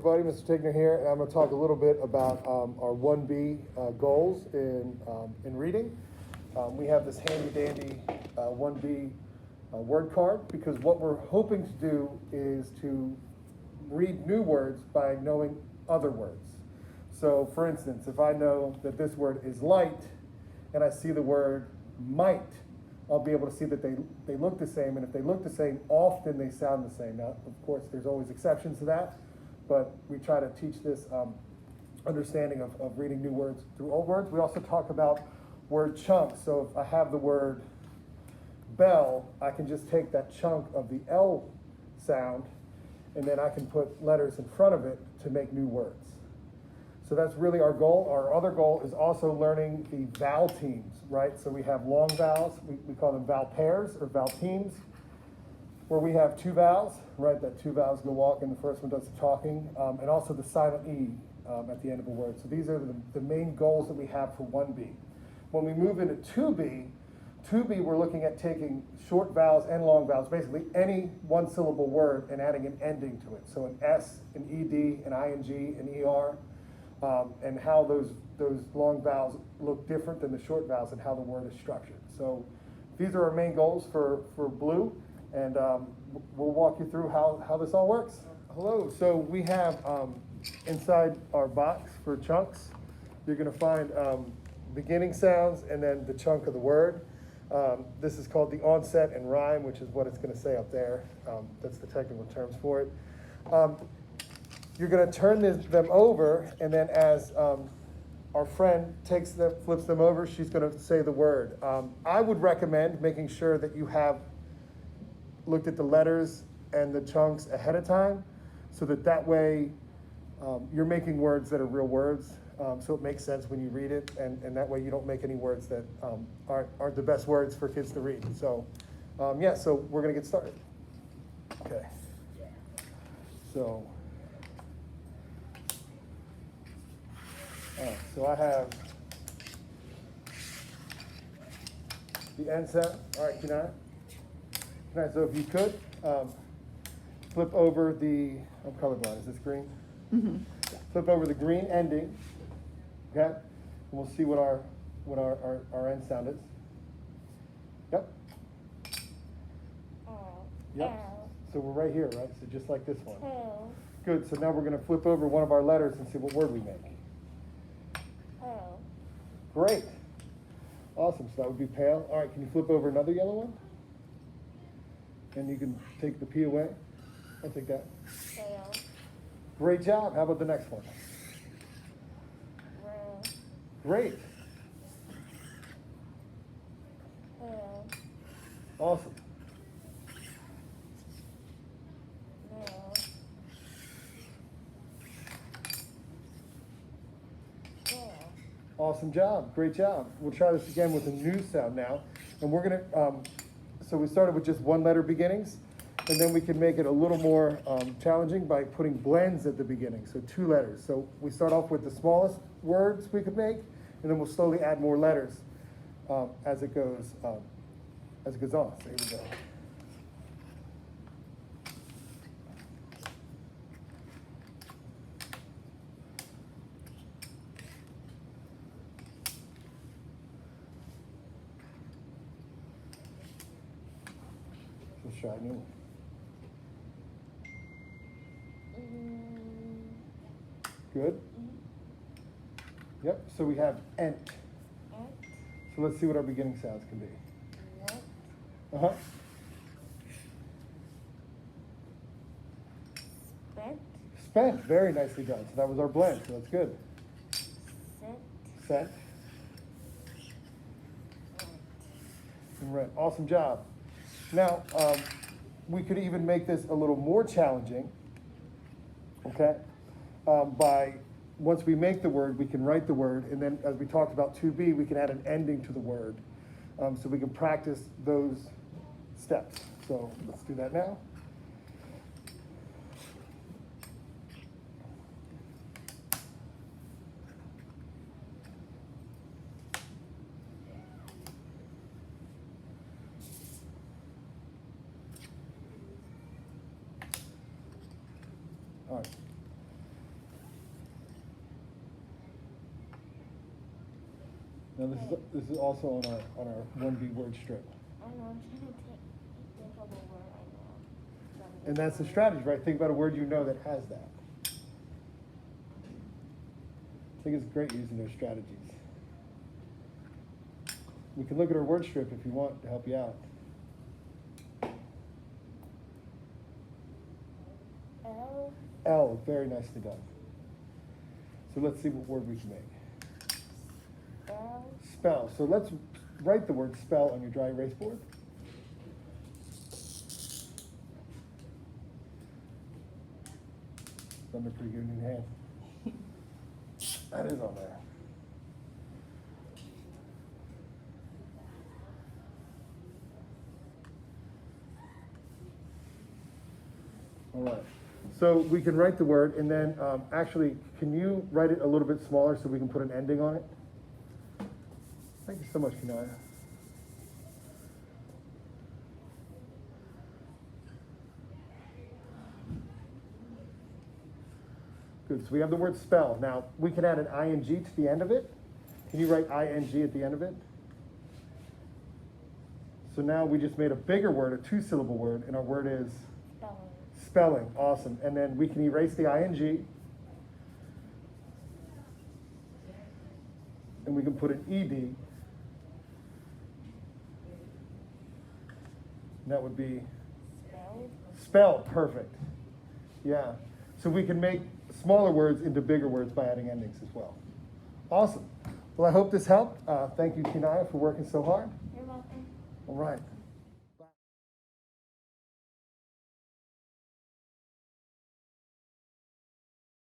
everybody, Mr. Tigner here, and I'm going to talk a little bit about our 1B goals in reading. We have this handy-dandy 1B word card because what we're hoping to do is to read new words by knowing other words. So, for instance, if I know that this word is light and I see the word might, I'll be able to see that they look the same, and if they look the same, often they sound the same. Now, of course, there's always exceptions to that, but we try to teach this understanding of reading new words through old words. We also talk about word chunks. So if I have the word bell, I can just take that chunk of the L sound, and then I can put letters in front of it to make new words. So that's really our goal. Our other goal is also learning the vowel teams, right? So we have long vowels. We call them vowel pairs or vowel teams, where we have two vowels, right? That two vowels go walking, the first one does the talking, and also the silent E at the end of a word. So these are the main goals that we have for 1B. When we move into 2B, we're looking at taking short vowels and long vowels, basically any one syllable word, and adding an ending to it. So an S, an ED, an ING, an ER. And how those long vowels look different than the short vowels and how the word is structured. So these are our main goals for Blue, and we'll walk you through how this all works. Hello, so we have inside our box for chunks, you're going to find beginning sounds and then the chunk of the word. This is called the onset and rhyme, which is what it's going to say up there. That's the technical terms for it. You're going to turn them over, and then as our friend flips them over, she's going to say the word. I would recommend making sure that you have looked at the letters and the chunks ahead of time, so that way you're making words that are real words, so it makes sense when you read it, and that way you don't make any words that aren't the best words for kids to read. So, so we're going to get started. Okay. So I have the end sound. All right, Kenai, so if you could, flip over I'm colorblind, is this green? Mm-hmm. Flip over the green ending, okay? And we'll see what our end sound is. Yep. Yep. So we're right here, right? So just like this one. Good, so now we're going to flip over one of our letters and see what word we make. Great. Awesome. So that would be pale. All right, can you flip over another yellow one? And you can take the P away. I'll take that. Pale. Great job. How about the next one? Red. Great. Pale. Awesome. Awesome job. Great job. We'll try this again with a new sound now. And we're going to, so we started with just one letter beginnings, and then we can make it a little more challenging by putting blends at the beginning, so two letters. So we start off with the smallest words we could make, and then we'll slowly add more letters as it goes on. So here we go. Let's try a new one. Good. Yep, so we have ent. So let's see what our beginning sounds can be. Uh-huh. Spent. Spent, very nicely done. So that was our blend, so that's good. Sent. And rent. Awesome job. Now, we could even make this a little more challenging, okay? Once we make the word, we can write the word, and then as we talked about 2B, we can add an ending to the word. So we can practice those steps. So let's do that now. All right. Now this is also on our 1B word strip. I know, I'm trying to think of a word I know. And that's the strategy, right? Think about a word you know that has that. I think it's great using those strategies. We can look at our word strip if you want to help you out. L. L, very nicely done. So let's see what word we can make. Spell. Spell. So let's write the word spell on your dry erase board. Done a pretty good in hand. That is on there. All right. So we can write the word, and then actually, can you write it a little bit smaller so we can put an ending on it? Thank you so much, Kanaya. Good. So we have the word spell. Now, we can add an ing to the end of it. Can you write ing at the end of it? So now we just made a bigger word, a two-syllable word, and our word is? Spelling. Spelling. Awesome. And then we can erase the ing. And we can put an ed. And that would be? Spell. Spell. Perfect. Yeah. So we can make smaller words into bigger words by adding endings as well. Awesome. Well, I hope this helped. Thank you, Kinaya, for working so hard. You're welcome. All right.